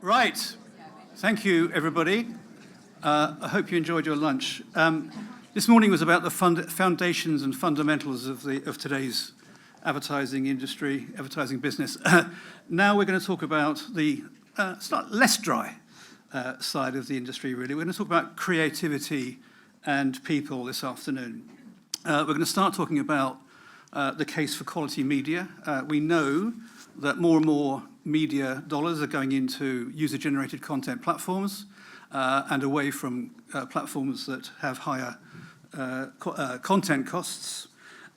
Right. Thank you, everybody. I hope you enjoyed your lunch. This morning was about the foundations and fundamentals of today's advertising industry, advertising business. Now we're going to talk about the less dry side of the industry, really. We're going to talk about creativity and people this afternoon. We're going to start talking about the case for quality media. We know that more and more media dollars are going into user-generated content platforms and away from platforms that have higher content costs.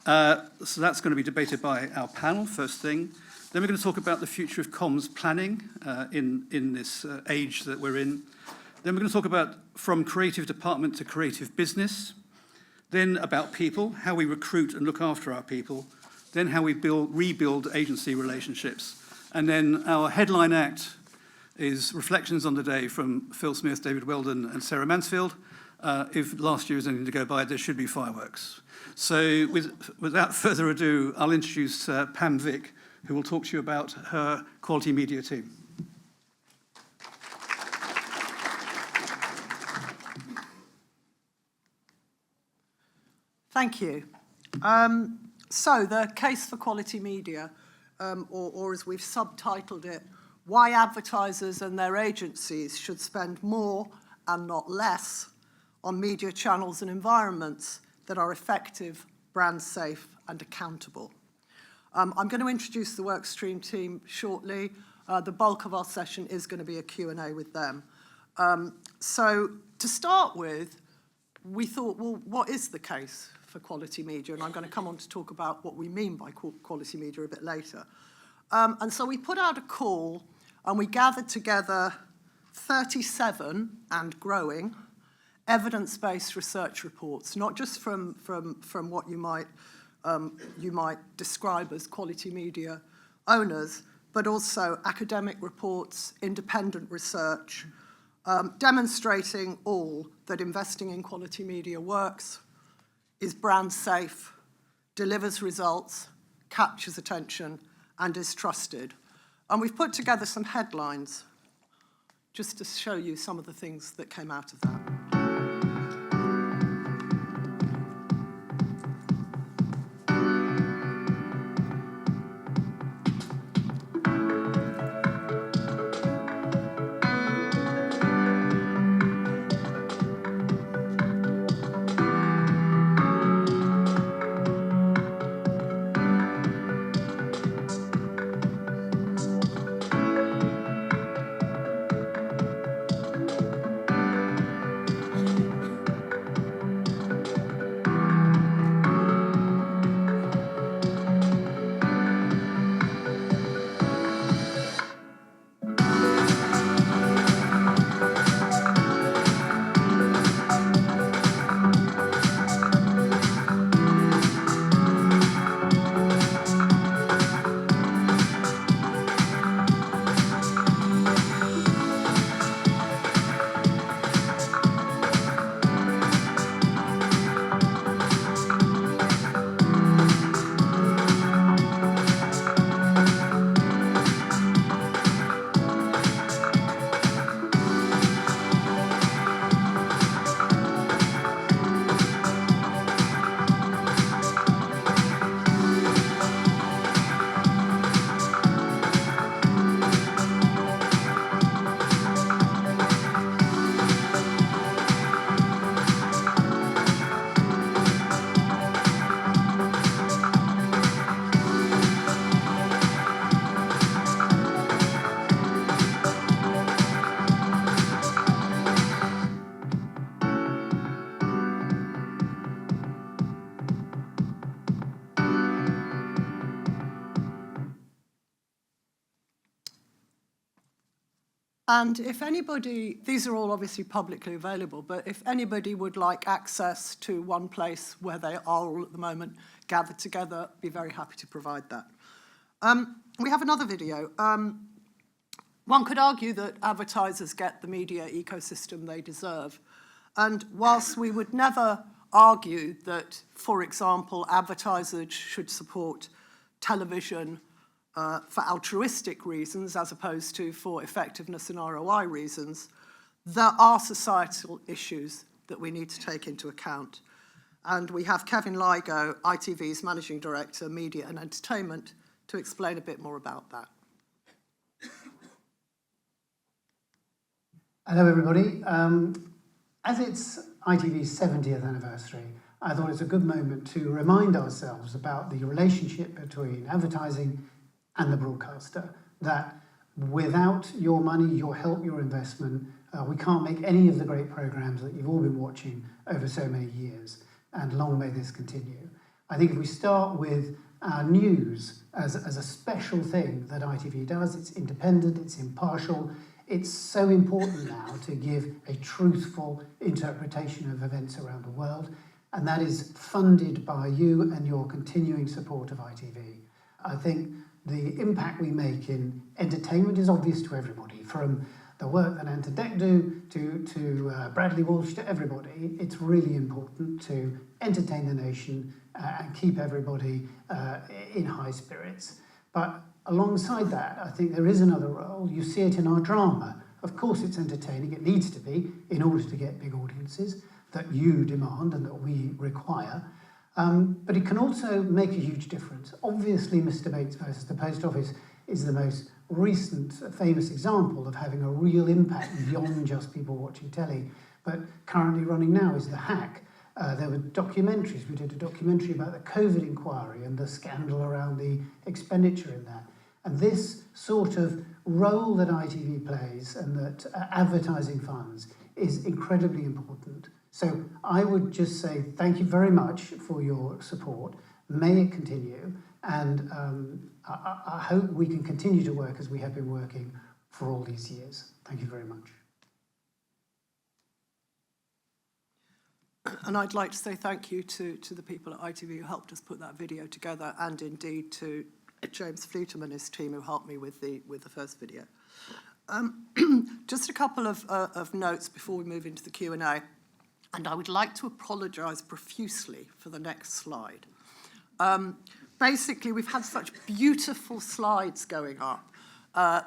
So that's going to be debated by our panel, first thing. Then we're going to talk about the future of comms planning in this age that we're in. Then we're going to talk about from creative department to creative business. Then about people, how we recruit and look after our people. Then how we rebuild agency relationships. And then our headline act is Reflections on the Day from Phil Smith, David Weldon, and Sarah Mansfield. If last year is anything to go by, there should be fireworks. So without further ado, I'll introduce Pam Vick, who will talk to you about her quality media team. Thank you. So the case for quality media, or as we've subtitled it, why advertisers and their agencies should spend more and not less on media channels and environments that are effective, brand safe, and accountable. I'm going to introduce the Workstream team shortly. The bulk of our session is going to be a Q&A with them. So to start with, we thought, well, what is the case for quality media? And I'm going to come on to talk about what we mean by quality media a bit later. And so we put out a call and we gathered together 37 and growing evidence-based research reports, not just from what you might describe as quality media owners, but also academic reports, independent research, demonstrating all that investing in quality media works, is brand safe, delivers results, captures attention, and is trusted. And we've put together some headlines just to show you some of the things that came out of that. And if anybody, these are all obviously publicly available, but if anybody would like access to one place where they are all at the moment gathered together, I'd be very happy to provide that. We have another video. One could argue that advertisers get the media ecosystem they deserve. And whilst we would never argue that, for example, advertisers should support television for altruistic reasons as opposed to for effectiveness and ROI reasons, there are societal issues that we need to take into account. And we have Kevin Ligo, ITV's Managing Director, Media and Entertainment, to explain a bit more about that. Hello, everybody. As it's ITV's 70th anniversary, I thought it's a good moment to remind ourselves about the relationship between advertising and the broadcaster, that without your money, your help, your investment, we can't make any of the great programmes that you've all been watching over so many years, and long may this continue. I think if we start with our news as a special thing that ITV does, it's independent, it's impartial, it's so important now to give a truthful interpretation of events around the world, and that is funded by you and your continuing support of ITV. I think the impact we make in entertainment is obvious to everybody, from the work that Ant and Dec do to Bradley Walsh, to everybody. It's really important to entertain the nation and keep everybody in high spirits. But alongside that, I think there is another role. You see it in our drama. Of course it's entertaining, it needs to be, in order to get big audiences that you demand and that we require. But it can also make a huge difference. Obviously, Mr. Bates versus the Post Office is the most recent famous example of having a real impact beyond just people watching telly. But currently running now is The Hack. There were documentaries. We did a documentary about the COVID inquiry and the scandal around the expenditure in that. And this sort of role that ITV plays and that advertising funds is incredibly important. So I would just say thank you very much for your support. May it continue. And I hope we can continue to work as we have been working for all these years. Thank you very much. And I'd like to say thank you to the people at ITV who helped us put that video together, and indeed to James Flutum and his team who helped me with the first video. Just a couple of notes before we move into the Q&A. And I would like to apologise profusely for the next slide. Basically, we've had such beautiful slides going up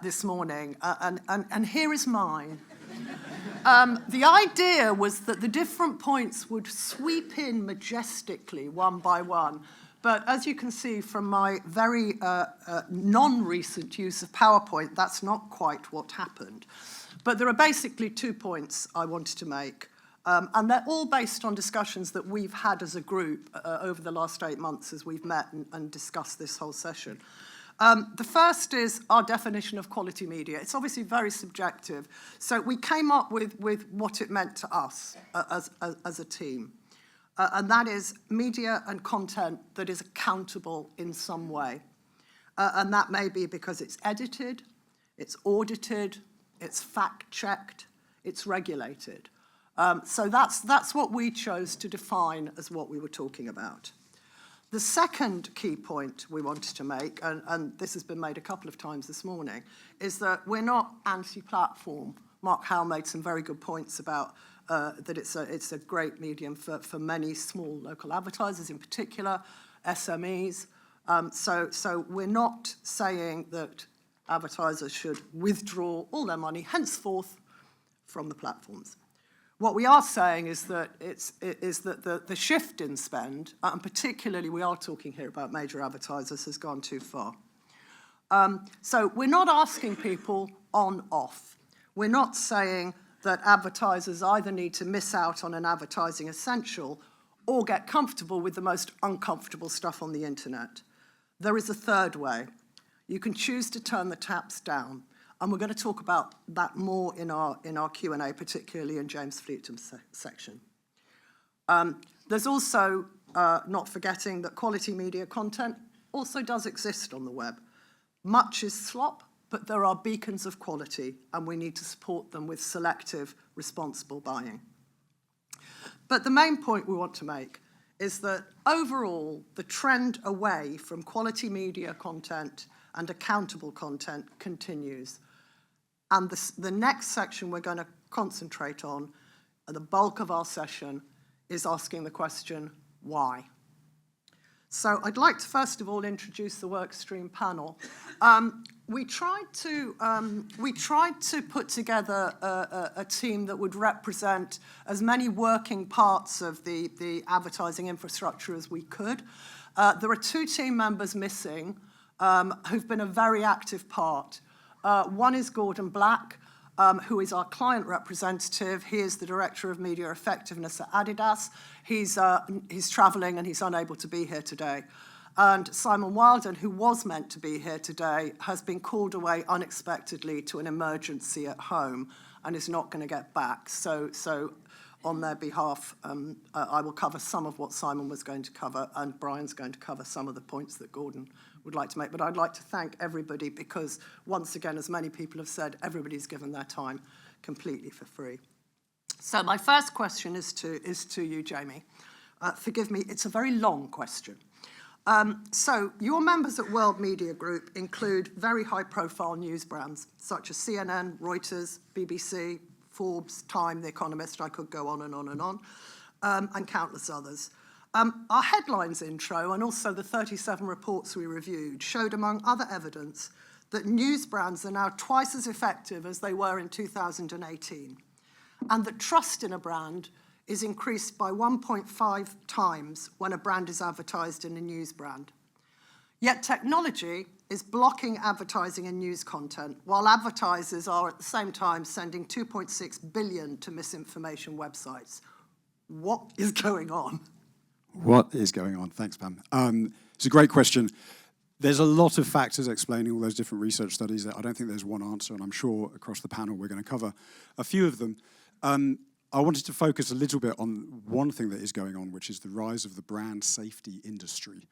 this morning, and here is mine. The idea was that the different points would sweep in majestically, one by one. But as you can see from my very non-recent use of PowerPoint, that's not quite what happened. But there are basically 2 points I wanted to make. And they're all based on discussions that we've had as a group over the last 8 months as we've met and discussed this whole session. The first is our definition of quality media. It's obviously very subjective. So we came up with what it meant to us as a team. And that is media and content that is accountable in some way. And that may be because it's edited, it's audited, it's fact-checked, it's regulated. So that's what we chose to define as what we were talking about. The second key point we wanted to make, and this has been made a couple of times this morning, is that we're not anti-platform. Mark Howe made some very good points about that it's a great medium for many small local advertisers, in particular SMEs. So we're not saying that advertisers should withdraw all their money henceforth from the platforms. What we are saying is that the shift in spend, and particularly we are talking here about major advertisers, has gone too far. So we're not asking people on-off. We're not saying that advertisers either need to miss out on an advertising essential or get comfortable with the most uncomfortable stuff on the internet. There is a third way. You can choose to turn the taps down. And we're going to talk about that more in our Q&A, particularly in James Flutum's section. There's also, not forgetting that quality media content also does exist on the web. Much is slop, but there are beacons of quality, and we need to support them with selective, responsible buying. But the main point we want to make is that overall, the trend away from quality media content and accountable content continues. And the next section we're going to concentrate on, and the bulk of our session, is asking the question, why? So I'd like to first of all introduce the Workstream panel. We tried to put together a team that would represent as many working parts of the advertising infrastructure as we could. There are 2 team members missing who've been a very active part. One is Gordon Black, who is our client representative. He is the Director of Media Effectiveness at Adidas. He's travelling and he's unable to be here today. And Simon Wilden, who was meant to be here today, has been called away unexpectedly to an emergency at home and is not going to get back. So on their behalf, I will cover some of what Simon was going to cover, and Brian's going to cover some of the points that Gordon would like to make. But I'd like to thank everybody because, once again, as many people have said, everybody's given their time completely for free. So my first question is to you, Jamie. Forgive me, it's a very long question. So your members at World Media Group include very high-profile news brands, such as CNN, Reuters, BBC, Forbes, Time, The Economist, I could go on and on and on, and countless others. Our headlines intro and also the 37 reports we reviewed showed, among other evidence, that news brands are now twice as effective as they were in 2018, and that trust in a brand is increased by 1.5 times when a brand is advertised in a news brand. Yet technology is blocking advertising in news content, while advertisers are at the same time sending 2.6 billion to misinformation websites. What is going on? What is going on? Thanks, Pam. It's a great question. There's a lot of factors explaining all those different research studies. I don't think there's one answer, and I'm sure across the panel we're going to cover a few of them. I wanted to focus a little bit on one thing that is going on, which is the rise of the brand safety industry.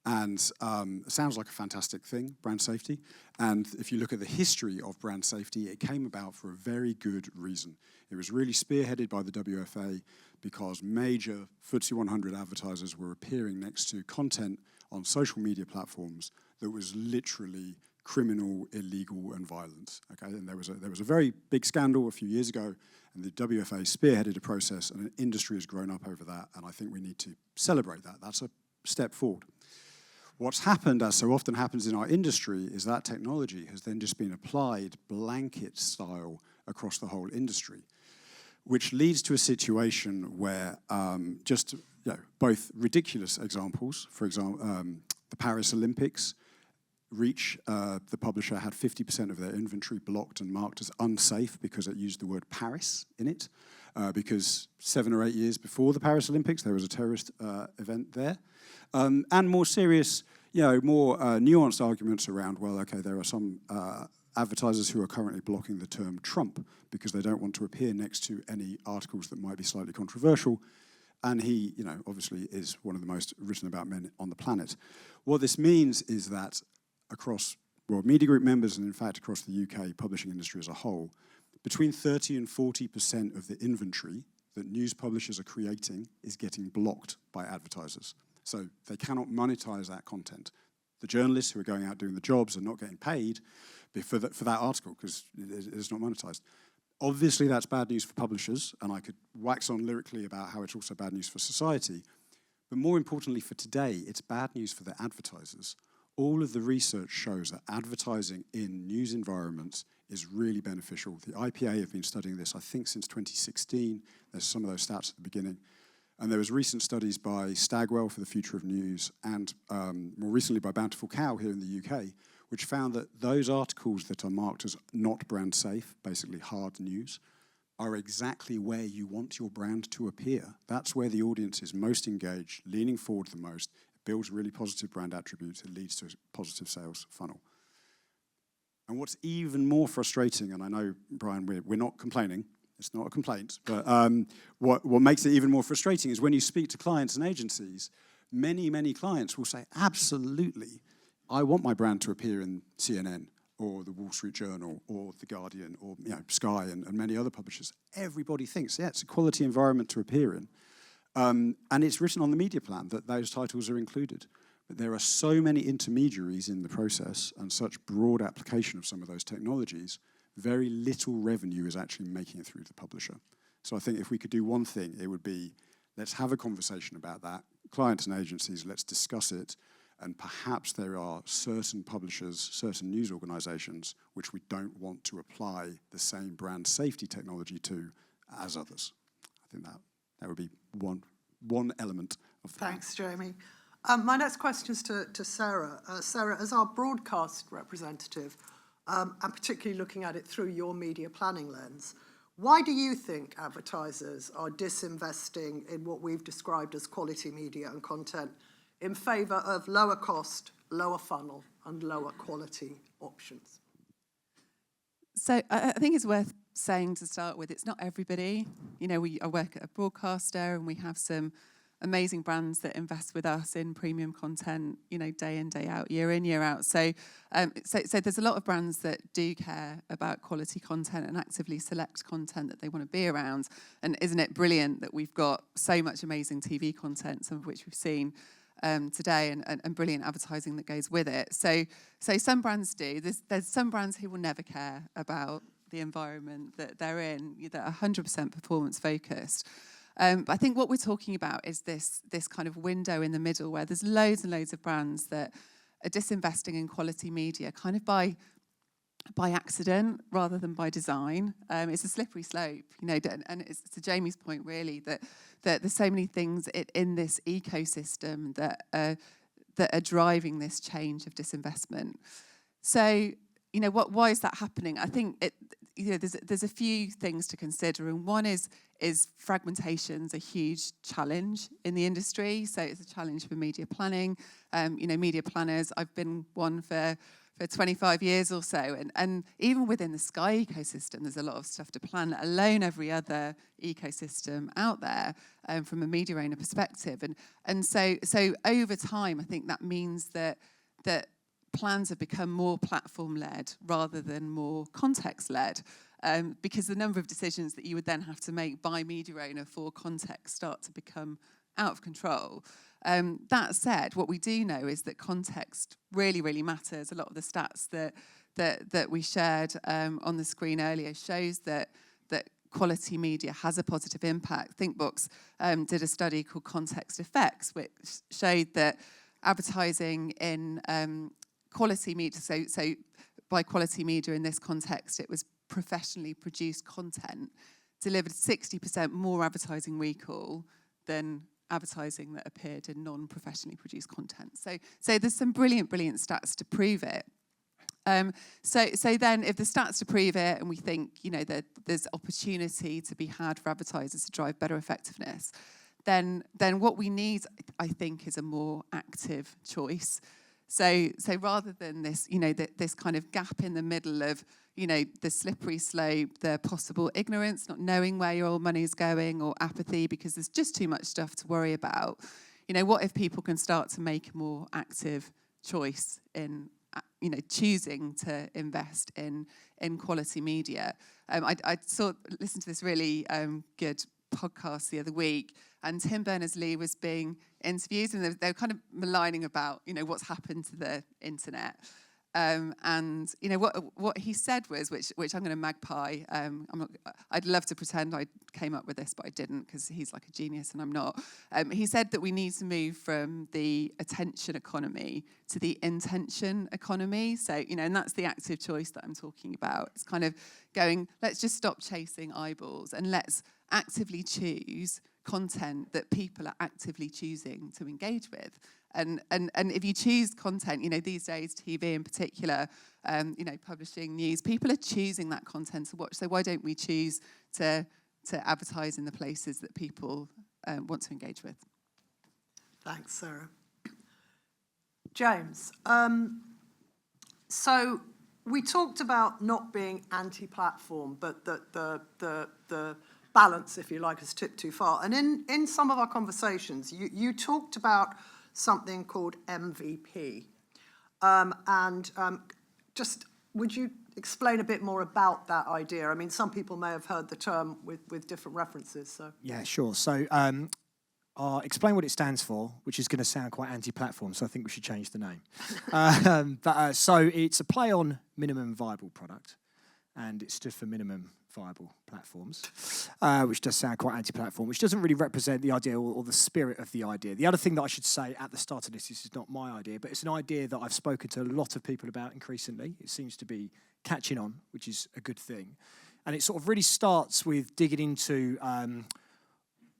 And it sounds like a fantastic thing, brand safety. And if you look at the history of brand safety, it came about for a very good reason. It was really spearheaded by the WFA because major FTSE 100 advertisers were appearing next to content on social media platforms that was literally criminal, illegal, and violent. Okay, and there was a very big scandal a few years ago, and the WFA spearheaded a process, and an industry has grown up over that, and I think we need to celebrate that. That's a step forward. What's happened, as so often happens in our industry, is that technology has then just been applied blanket style across the whole industry, which leads to a situation where both ridiculous examples, for example, the Paris Olympics, Reach, the publisher, had 50% of their inventory blocked and marked as unsafe because it used the word Paris in it, because 7 or 8 years before the Paris Olympics, there was a terrorist event there. And more serious, more nuanced arguments around, well, okay, there are some advertisers who are currently blocking the term Trump because they don't want to appear next to any articles that might be slightly controversial. And he, obviously is one of the most written about men on the planet. What this means is that across World Media Group members and in fact across the UK publishing industry as a whole, between 30 and 40% of the inventory that news publishers are creating is getting blocked by advertisers. So they cannot monetize that content. The journalists who are going out doing the jobs are not getting paid for that article because it's not monetized. Obviously, that's bad news for publishers, and I could wax on lyrically about how it's also bad news for society. But more importantly for today, it's bad news for the advertisers. All of the research shows that advertising in news environments is really beneficial. The IPA have been studying this, I think, since 2016. There's some of those stats at the beginning. And there was recent studies by Stagwell for the Future of News and more recently by Bountiful Cow here in the UK, which found that those articles that are marked as not brand safe, basically hard news, are exactly where you want your brand to appear. That's where the audience is most engaged, leaning forward the most. It builds really positive brand attributes. It leads to a positive sales funnel. And what's even more frustrating, and I know, Brian, we're not complaining, it's not a complaint, but what makes it even more frustrating is when you speak to clients and agencies, many clients will say, absolutely, I want my brand to appear in CNN or the Wall Street Journal or The Guardian or Sky and many other publishers. Everybody thinks, yeah, it's a quality environment to appear in. And it's written on the media plan that those titles are included. But there are so many intermediaries in the process and such broad application of some of those technologies, very little revenue is actually making it through the publisher. So I think if we could do one thing, it would be Let's have a conversation about that. Clients and agencies, let's discuss it. And perhaps there are certain publishers, certain news organizations, which we don't want to apply the same brand safety technology to as others. I think that would be one element of the Thanks, Jamie. My next question is to Sarah. Sarah, as our broadcast representative, and particularly looking at it through your media planning lens, why do you think advertisers are disinvesting in what we've described as quality media and content in favour of lower cost, lower funnel, and lower quality options? So I think it's worth saying to start with, it's not everybody. You know, I work at a broadcaster and we have some amazing brands that invest with us in premium content, you know, day in, day out, year in, year out. So there's a lot of brands that do care about quality content and actively select content that they want to be around. And isn't it brilliant that we've got so much amazing TV content, some of which we've seen today, and brilliant advertising that goes with it. So some brands do. There's some brands who will never care about the environment that they're in, that are 100% performance focused. But I think what we're talking about is this kind of window in the middle where there's loads and loads of brands that are disinvesting in quality media kind of by accident rather than by design. It's a slippery slope, you know, and it's to Jamie's point really that there's so many things in this ecosystem that are driving this change of disinvestment. So, you know, why is that happening? I think there's a few things to consider, and one is fragmentation's a huge challenge in the industry. So it's a challenge for media planning. You know, media planners, I've been one for 25 years or so, and even within the Sky ecosystem, there's a lot of stuff to plan, let alone every other ecosystem out there from a media owner perspective. And so over time, I think that means that plans have become more platform-led rather than more context-led, because the number of decisions that you would then have to make by media owner for context start to become out of control. That said, what we do know is that context really, really matters. A lot of the stats that we shared on the screen earlier shows that quality media has a positive impact. ThinkBox did a study called Context Effects, which showed that advertising in quality media, so by quality media in this context, it was professionally produced content, delivered 60% more advertising recall than advertising that appeared in non-professionally produced content. So there's some brilliant stats to prove it. So then if the stats to prove it, and we think, you know, that there's opportunity to be had for advertisers to drive better effectiveness, then what we need, I think, is a more active choice. So rather than this, you know, this kind of gap in the middle of, you know, the slippery slope, the possible ignorance, not knowing where your money's going, or apathy because there's just too much stuff to worry about. You know, what if people can start to make a more active choice in, you know, choosing to invest in quality media? I listened to this really good podcast the other week, and Tim Berners-Lee was being interviewed, and they were kind of maligning about, you know, what's happened to the internet. And you know what he said was, which I'm going to magpie. I'd love to pretend I came up with this, but I didn't, because he's like a genius and I'm not. He said that we need to move from the attention economy to the intention economy. So, you know, and that's the active choice that I'm talking about. It's kind of going, let's just stop chasing eyeballs and let's actively choose content that people are actively choosing to engage with. And if you choose content, you know, these days, TV in particular, you know, publishing news, people are choosing that content to watch. So why don't we choose to advertise in the places that people want to engage with? Thanks, Sarah. James, so we talked about not being anti-platform, but that the balance, if you like, has tipped too far. And in some of our conversations, you talked about something called MVP. Just would you explain a bit more about that idea? I mean, some people may have heard the term with different references. So yeah, sure. So I'll explain what it stands for, which is going to sound quite anti-platform, so I think we should change the name. So it's a play on minimum viable product. and it stood for minimum viable platforms, which does sound quite anti-platform, which doesn't really represent the idea or the spirit of the idea. The other thing that I should say at the start of this is not my idea, but it's an idea that I've spoken to a lot of people about increasingly. It seems to be catching on, which is a good thing. And it sort of really starts with digging into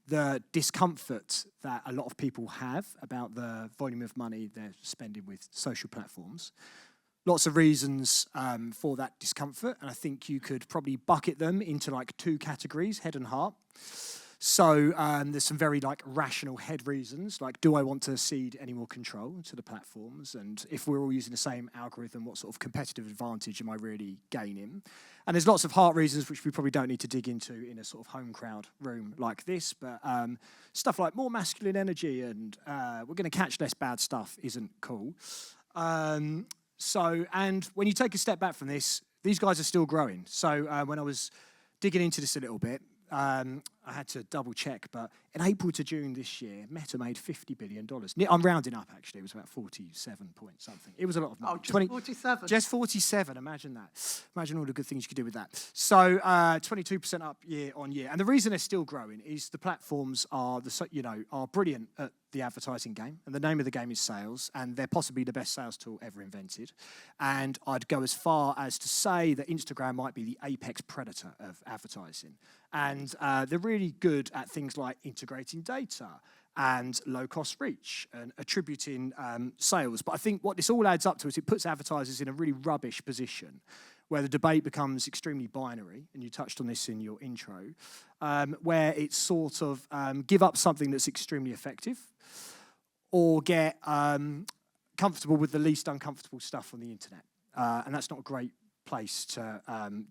the discomfort that a lot of people have about the volume of money they're spending with social platforms. Lots of reasons for that discomfort, and I think you could probably bucket them into like 2 categories, head and heart. So there's some very like rational head reasons, like do I want to cede any more control to the platforms? And if we're all using the same algorithm, what sort of competitive advantage am I really gaining? And there's lots of heart reasons, which we probably don't need to dig into in a sort of home crowd room like this, but stuff like more masculine energy and we're going to catch less bad stuff isn't cool. And when you take a step back from this, these guys are still growing. So when I was digging into this a little bit, I had to double check, but in April to June this year, Meta made $50 billion. I'm rounding up, actually. It was about 47 point something. It was a lot of money. Oh, just 47? Just 47, imagine that. Imagine all the good things you could do with that. So 22% up year on year. And the reason they're still growing is the platforms are brilliant at the advertising game, and the name of the game is sales, and they're possibly the best sales tool ever invented. And I'd go as far as to say that Instagram might be the apex predator of advertising. And they're really good at things like integrating data and low-cost reach and attributing sales. But I think what this all adds up to is it puts advertisers in a really rubbish position where the debate becomes extremely binary, and you touched on this in your intro, where it's sort of give up something that's extremely effective or get comfortable with the least uncomfortable stuff on the internet. And that's not a great place to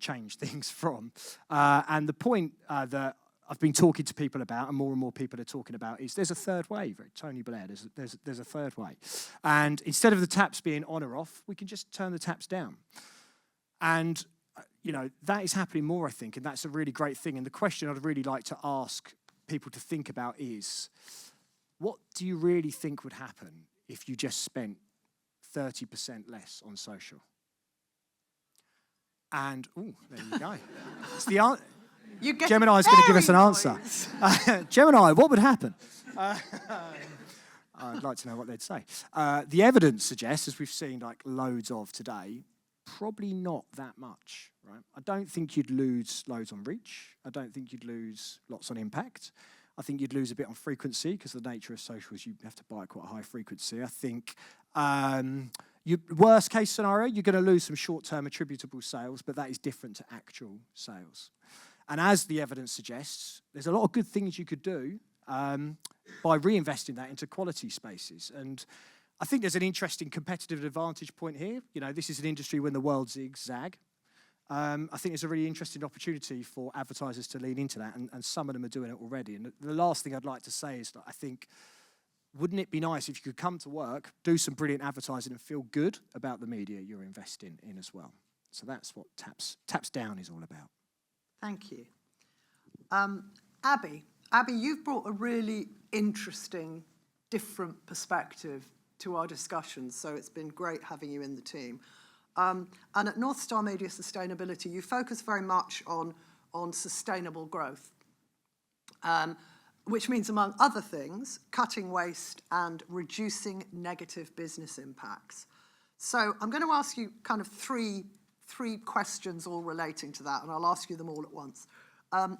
change things from. And the point that I've been talking to people about, and more people are talking about, is there's a third way. Tony Blair, there's a third way. And instead of the taps being on or off, we can just turn the taps down. And, that is happening more, I think, and that's a really great thing. And the question I'd really like to ask people to think about is, what do you really think would happen if you just spent 30% less on social? And, there you go. It's the answer. Gemini's going to give us an answer. Gemini, what would happen? I'd like to know what they'd say. The evidence suggests, as we've seen like loads of today, probably not that much, right? I don't think you'd lose loads on reach. I don't think you'd lose lots on impact. I think you'd lose a bit on frequency because the nature of socials, you have to buy quite a high frequency. I think worst case scenario, you're going to lose some short-term attributable sales, but that is different to actual sales. And as the evidence suggests, there's a lot of good things you could do by reinvesting that into quality spaces. And I think there's an interesting competitive advantage point here. This is an industry when the world zigzag. I think it's a really interesting opportunity for advertisers to lean into that, and some of them are doing it already. And the last thing I'd like to say is that I think, wouldn't it be nice if you could come to work, do some brilliant advertising, and feel good about the media you're investing in as well? So that's what Taps Down is all about. Thank you. Abby, you've brought a really interesting, different perspective to our discussions, so it's been great having you in the team. And at North Star Media Sustainability, you focus very much on sustainable growth, which means, among other things, cutting waste and reducing negative business impacts. So I'm going to ask you kind of three questions all relating to that, and I'll ask you them all at once.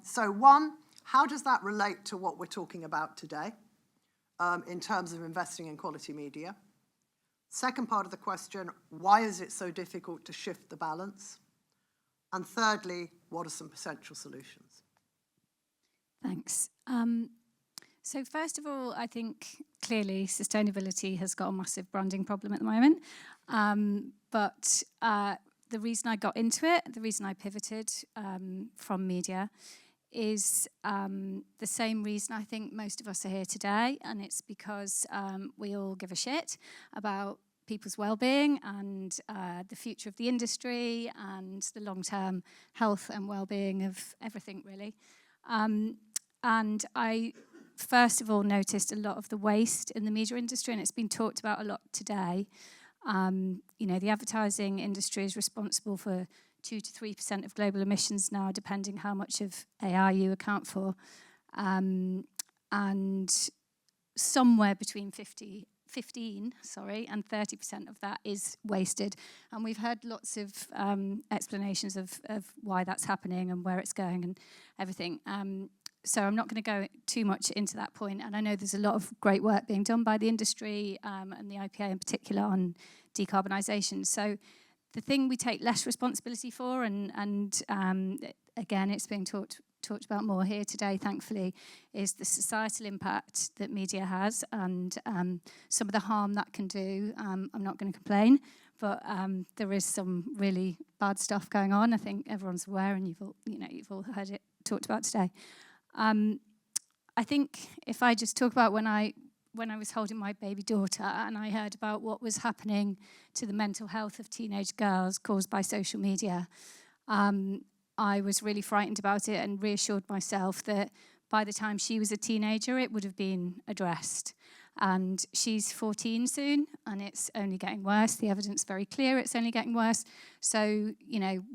So one, how does that relate to what we're talking about today in terms of investing in quality media? Second part of the question, why is it so difficult to shift the balance? And thirdly, what are some potential solutions? Thanks. So first of all, I think clearly sustainability has got a massive branding problem at the moment. But the reason I got into it, the reason I pivoted from media is the same reason I think most of us are here today, and it's because we all give a shit about people's well-being and the future of the industry and the long-term health and well-being of everything, really. And I, first of all, noticed a lot of the waste in the media industry, and it's been talked about a lot today. The advertising industry is responsible for 2 to 3% of global emissions now, depending how much of AI you account for. And somewhere between 15 and 30% of that is wasted. And we've heard lots of explanations of why that's happening and where it's going and everything. So I'm not going to go too much into that point. And I know there's a lot of great work being done by the industry and the IPA in particular on decarbonisation. So the thing we take less responsibility for, and again, it's being talked about more here today, thankfully, is the societal impact that media has and some of the harm that can do. I'm not going to complain, but there is some really bad stuff going on. I think everyone's aware, and you've all heard it talked about today. I think if I just talk about when I was holding my baby daughter and I heard about what was happening to the mental health of teenage girls caused by social media, I was really frightened about it and reassured myself that by the time she was a teenager, it would have been addressed. And she's 14 soon, and it's only getting worse. The evidence is very clear, it's only getting worse. So,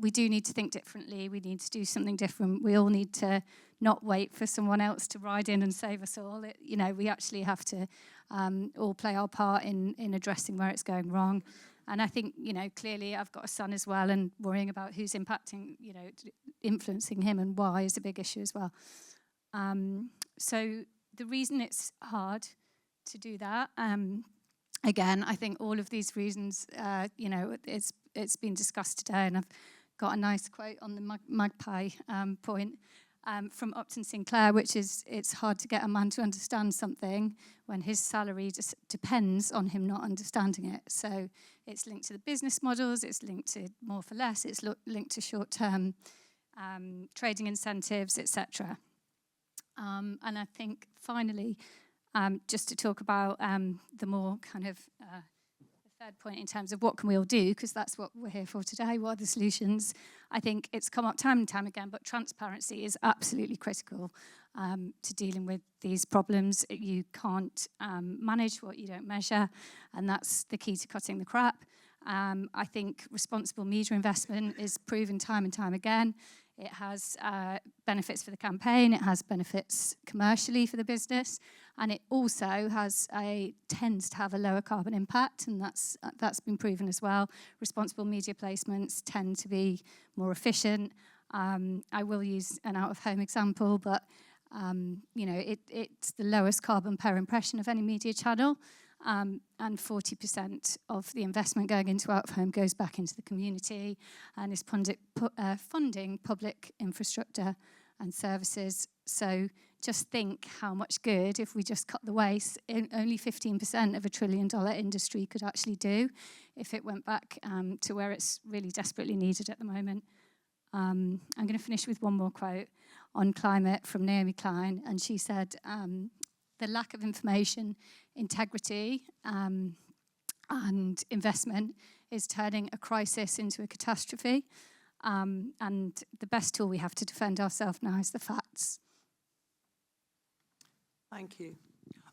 we do need to think differently. We need to do something different. We all need to not wait for someone else to ride in and save us all. We actually have to all play our part in addressing where it's going wrong. And I think, clearly I've got a son as well, and worrying about who's impacting, influencing him and why is a big issue as well. So the reason it's hard to do that, again, I think all of these reasons, it's been discussed today, and I've got a nice quote on the magpie point. From Upton Sinclair, which is, it's hard to get a man to understand something when his salary just depends on him not understanding it. So it's linked to the business models, it's linked to more for less, it's linked to short-term trading incentives, etc. And I think finally, just to talk about the more kind of the third point in terms of what can we all do, because that's what we're here for today, what are the solutions? I think it's come up time and time again, but transparency is absolutely critical to dealing with these problems. You can't manage what you don't measure, and that's the key to cutting the crap. I think responsible media investment is proven time and time again. It has benefits for the campaign, it has benefits commercially for the business, and it also tends to have a lower carbon impact, and that's been proven as well. Responsible media placements tend to be more efficient. I will use an out-of-home example, but it's the lowest carbon per impression of any media channel. And 40% of the investment going into out-of-home goes back into the community and is funding public infrastructure and services. So just think how much good, if we just cut the waste, only 15% of $1 trillion industry could actually do if it went back to where it's really desperately needed at the moment. I'm going to finish with one more quote on climate from Naomi Klein, and she said, the lack of information, integrity, and investment is turning a crisis into a catastrophe. And the best tool we have to defend ourselves now is the facts. Thank you.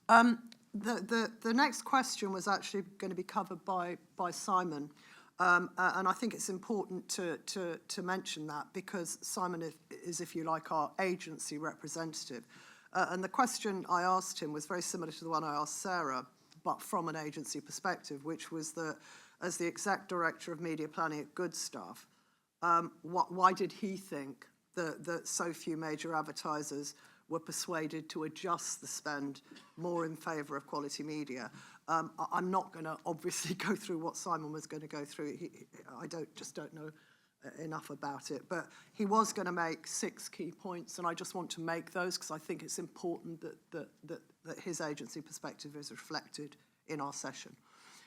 The next question was actually going to be covered by Simon. And I think it's important to mention that, because Simon is, if you like, our agency representative. And the question I asked him was very similar to the one I asked Sarah, but from an agency perspective, which was that as the exec director of media planning at Good Stuff, why did he think that so few major advertisers were persuaded to adjust the spend more in favour of quality media? I'm not going to obviously go through what Simon was going to go through. I don't know enough about it, but he was going to make 6 key points, and I just want to make those because I think it's important that his agency perspective is reflected in our session.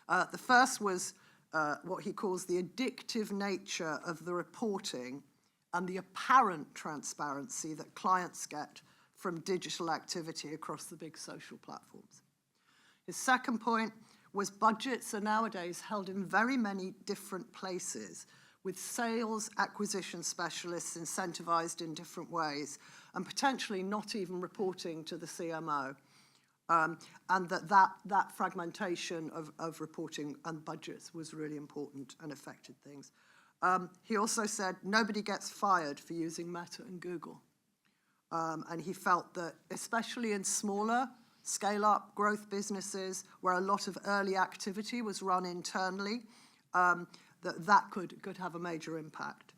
The first was what he calls the addictive nature of the reporting and the apparent transparency that clients get from digital activity across the big social platforms. His second point was budgets are nowadays held in very many different places, with sales acquisition specialists incentivized in different ways and potentially not even reporting to the CMO. And that fragmentation of reporting and budgets was really important and affected things. He also said nobody gets fired for using Meta and Google. And he felt that, especially in smaller, scale-up growth businesses where a lot of early activity was run internally, that could have a major impact.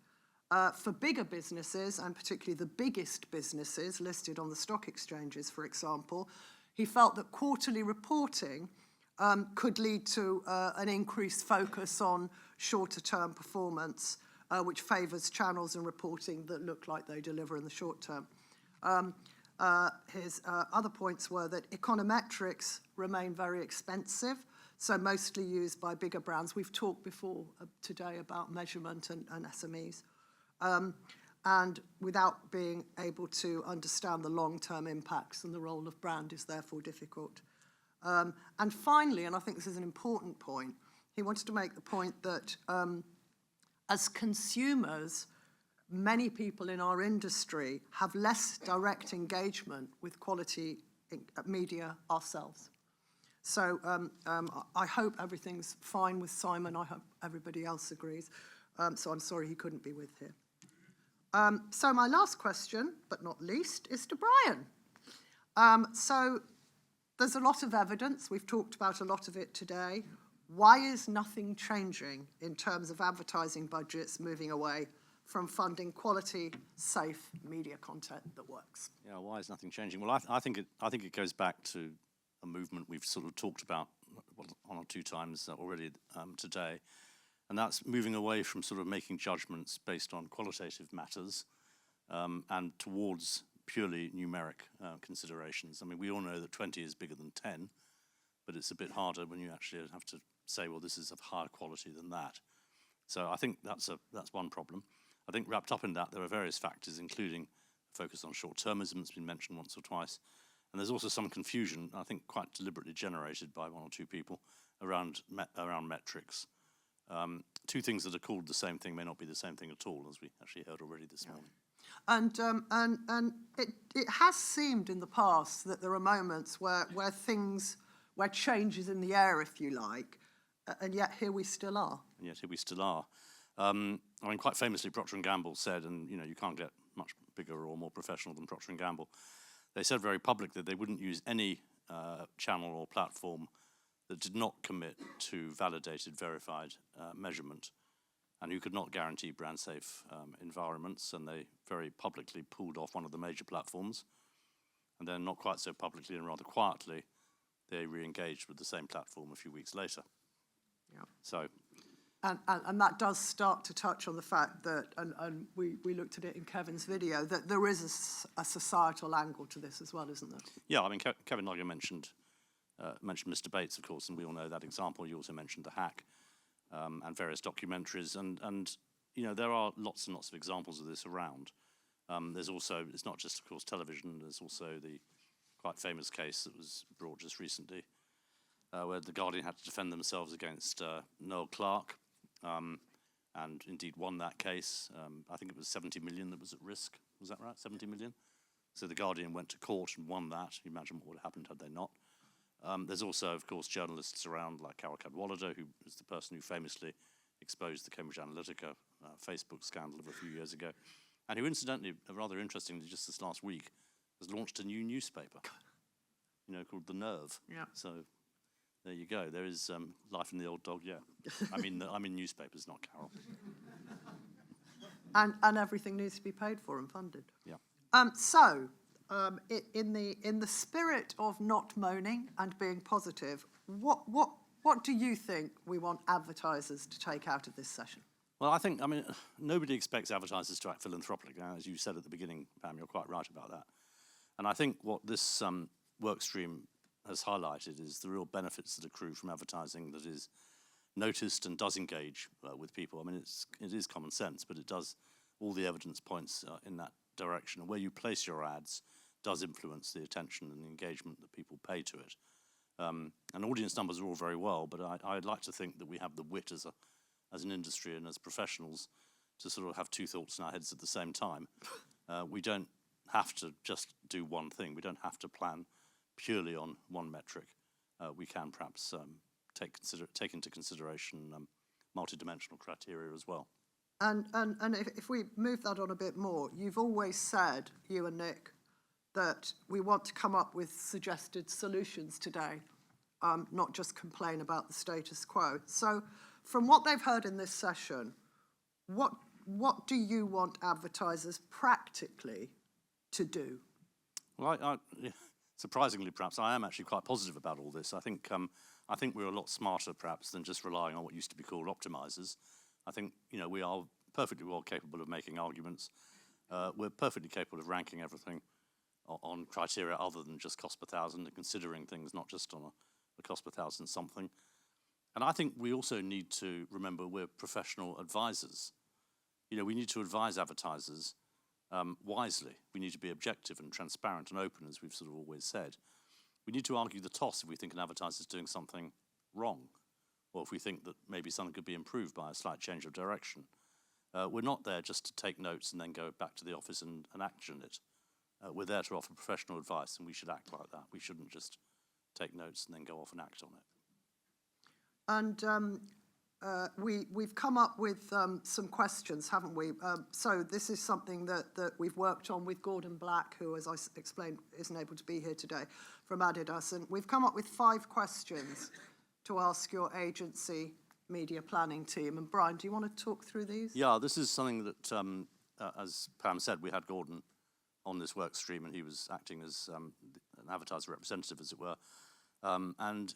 For bigger businesses, and particularly the biggest businesses listed on the stock exchanges, for example, he felt that quarterly reporting could lead to an increased focus on shorter-term performance, which favours channels and reporting that look like they deliver in the short term. His other points were that econometrics remain very expensive, so mostly used by bigger brands. We've talked before today about measurement and SMEs. And without being able to understand the long-term impacts, and the role of brand is therefore difficult. And finally, and I think this is an important point, he wanted to make the point that as consumers, many people in our industry have less direct engagement with quality media ourselves. So I hope everything's fine with Simon. I hope everybody else agrees. So I'm sorry he couldn't be with here. So my last question, but not least, is to Brian. So there's a lot of evidence. We've talked about a lot of it today. Why is nothing changing in terms of advertising budgets moving away from funding quality, safe media content that works? Yeah, why is nothing changing? Well, I think it goes back to a movement we've sort of talked about one or two times already today, and that's moving away from sort of making judgments based on qualitative matters and towards purely numeric considerations. I mean, we all know that 20 is bigger than 10, but it's a bit harder when you actually have to say, well, this is of higher quality than that. So I think that's one problem. I think wrapped up in that, there are various factors, including focus on short-termism, it's been mentioned once or twice. And there's also some confusion, I think quite deliberately generated by one or two people, around metrics. Two things that are called the same thing may not be the same thing at all, as we actually heard already this morning. And it has seemed in the past that there are moments where change is in the air, if you like, and yet here we still are. And yet here we still are. I mean, quite famously, Procter & Gamble said, and you can't get much bigger or more professional than Procter & Gamble, they said very publicly that they wouldn't use any channel or platform that did not commit to validated, verified measurement, and who could not guarantee brand-safe environments, and they very publicly pulled off one of the major platforms, and then not quite so publicly and rather quietly, they re-engaged with the same platform a few weeks later. Yeah. So. And that does start to touch on the fact that, and we looked at it in Kevin's video, that there is a societal angle to this as well, isn't there? Yeah, I mean, Kevin Nogger mentioned Mr. Bates, of course, and we all know that example. You also mentioned The Hack and various documentaries, and there are lots and lots of examples of this around. There's also, it's not just, of course, television, there's also the quite famous case that was brought just recently, where The Guardian had to defend themselves against Noel Clarke, and indeed won that case. I think it was 70 million that was at risk. Was that right? 70 million? So The Guardian went to court and won that. You imagine what would have happened had they not. There's also, of course, journalists around like Carol Cadwallader, who is the person who famously exposed the Cambridge Analytica Facebook scandal of a few years ago, and who incidentally, rather interestingly, just this last week, has launched a new newspaper, called The Nerve. Yeah. So there you go. There is life in the old dog, yeah. I'm in newspapers, not Carol. And everything needs to be paid for and funded. Yeah. In the spirit of not moaning and being positive, what do you think we want advertisers to take out of this session? Well, I mean, nobody expects advertisers to act philanthropically. As you said at the beginning, Pam, you're quite right about that. And I think what this workstream has highlighted is the real benefits that accrue from advertising that is noticed and does engage with people. I mean, it is common sense, but it does, all the evidence points in that direction. And where you place your ads does influence the attention and the engagement that people pay to it. And audience numbers are all very well, but I'd like to think that we have the wit as an industry and as professionals to sort of have two thoughts in our heads at the same time. We don't have to just do one thing. We don't have to plan purely on one metric. We can perhaps take into consideration multidimensional criteria as well. And if we move that on a bit more, you've always said, you and Nick, that we want to come up with suggested solutions today, not just complain about the status quo. So from what they've heard in this session, what do you want advertisers practically to do? Well, surprisingly, perhaps, I am actually quite positive about all this. I think we're a lot smarter, perhaps, than just relying on what used to be called optimizers. I think, we are perfectly well capable of making arguments. We're perfectly capable of ranking everything on criteria other than just cost per thousand and considering things not just on a cost per thousand something. And I think we also need to remember we're professional advisors. We need to advise advertisers wisely. We need to be objective and transparent and open, as we've sort of always said. We need to argue the toss if we think an advertiser is doing something wrong, or if we think that maybe something could be improved by a slight change of direction. We're not there just to take notes and then go back to the office and action it. We're there to offer professional advice, and we should act like that. We shouldn't just take notes and then go off and act on it. And we've come up with some questions, haven't we? So this is something that we've worked on with Gordon Black, who, as I explained, isn't able to be here today, from Adidas. And we've come up with 5 questions to ask your agency media planning team. And Brian, do you want to talk through these? Yeah, this is something that, as Pam said, we had Gordon on this work stream, and he was acting as an advertiser representative, as it were. And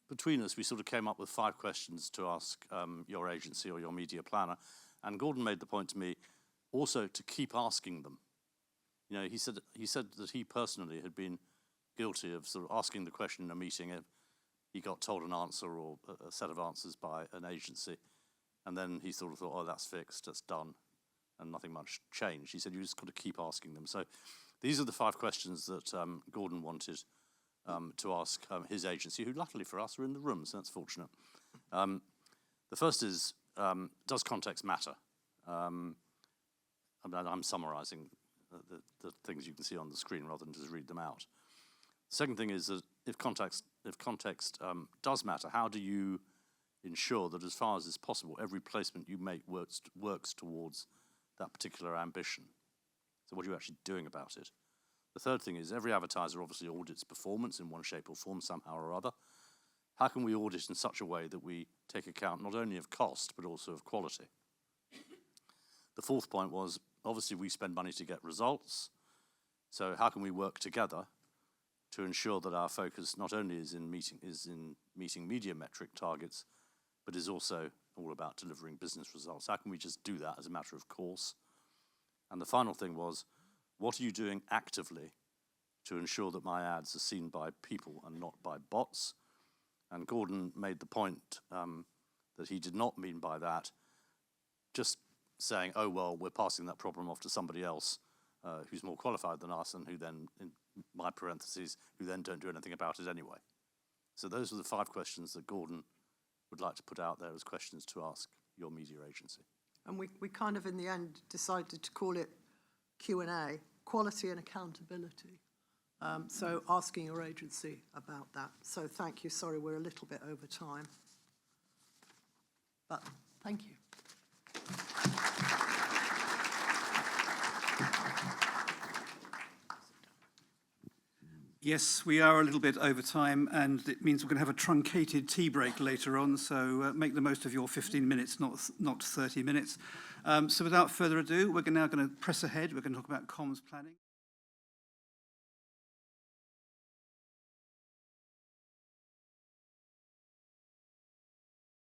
between us, we sort of came up with 5 questions to ask your agency or your media planner. And Gordon made the point to me also to keep asking them. He said that he personally had been guilty of sort of asking the question in a meeting. He got told an answer or a set of answers by an agency, and then he sort of thought, oh, that's fixed, that's done, and nothing much changed. He said, you just got to keep asking them. So these are the 5 questions that Gordon wanted to ask his agency, who luckily for us are in the room, so that's fortunate. The first is, does context matter? I'm summarizing the things you can see on the screen rather than just read them out. The second thing is that if context does matter, how do you ensure that as far as is possible, every placement you make works towards that particular ambition? So what are you actually doing about it? The third thing is every advertiser obviously audits performance in one shape or form somehow or other. How can we audit in such a way that we take account not only of cost but also of quality? The fourth point was obviously we spend money to get results. So how can we work together to ensure that our focus not only is in meeting media metric targets, but is also all about delivering business results? How can we just do that as a matter of course? And the final thing was, what are you doing actively to ensure that my ads are seen by people and not by bots? And Gordon made the point that he did not mean by that just saying, oh, well, we're passing that problem off to somebody else who's more qualified than us and who then, in my parentheses, who then don't do anything about it anyway. So those are the 5 questions that Gordon would like to put out there as questions to ask your media agency. And we kind of, in the end, decided to call it Q&A, quality and accountability. So asking your agency about that. So thank you. Sorry, we're a little bit over time. But thank you. Yes, we are a little bit over time, and it means we're going to have a truncated tea break later on, so make the most of your 15 minutes, not 30 minutes. So without further ado, we're now going to press ahead. We're going to talk about comms planning.